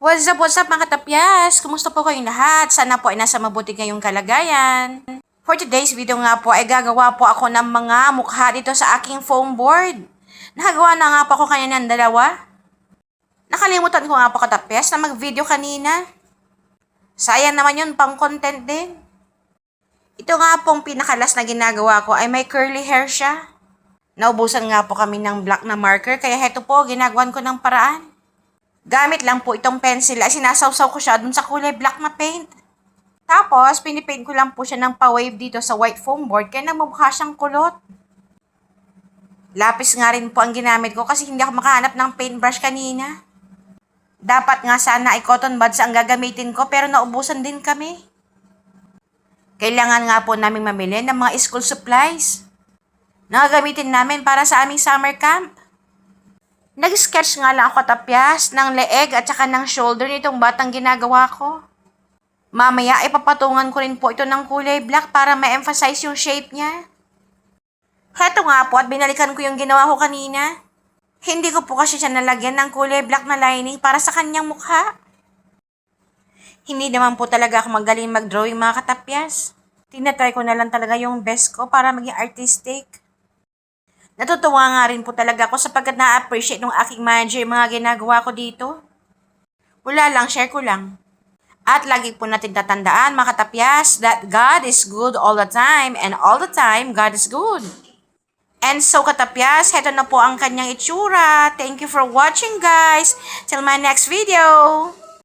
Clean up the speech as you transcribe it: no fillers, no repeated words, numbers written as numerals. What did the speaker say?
What's up mga katapyas? Kumusta po kayong lahat? Sana po ay nasa mabuti kayong kalagayan. For today's video nga po ay gagawa po ako ng mga mukha dito sa aking foam board. Nakagawa na nga po ako kanina ng dalawa. Nakalimutan ko nga po katapyas na mag-video kanina. Sayang naman yun, pang content din. Ito nga pong pinakalas na ginagawa ko ay may curly hair siya. Naubusan nga po kami ng black na marker kaya heto po ginagawan ko ng paraan. Gamit lang po itong pencil ay sinasawsaw ko siya dun sa kulay black na paint. Tapos, pinipaint ko lang po siya ng pa-wave dito sa white foam board kaya namumukha siyang kulot. Lapis nga rin po ang ginamit ko kasi hindi ako makahanap ng paintbrush kanina. Dapat nga sana ay cotton buds ang gagamitin ko pero naubusan din kami. Kailangan nga po namin mamili ng mga school supplies na gagamitin namin para sa aming summer camp. Nag-sketch nga lang ako katapyas ng leeg at saka ng shoulder nitong batang ginagawa ko. Mamaya ay papatungan ko rin po ito ng kulay black para ma-emphasize yung shape niya. Heto nga po at binalikan ko yung ginawa ko kanina. Hindi ko po kasi siya nalagyan ng kulay black na lining para sa kanyang mukha. Hindi naman po talaga ako magaling mag-drawing mga katapyas. Tinatry ko na lang talaga yung best ko para maging artistic. Natutuwa nga rin po talaga ako sapagkat na-appreciate ng aking manager yung mga ginagawa ko dito. Wala lang, share ko lang. At lagi po natin tatandaan mga katapyas that God is good all the time and all the time God is good. And so katapyas, heto na po ang kanyang itsura. Thank you for watching guys. Till my next video.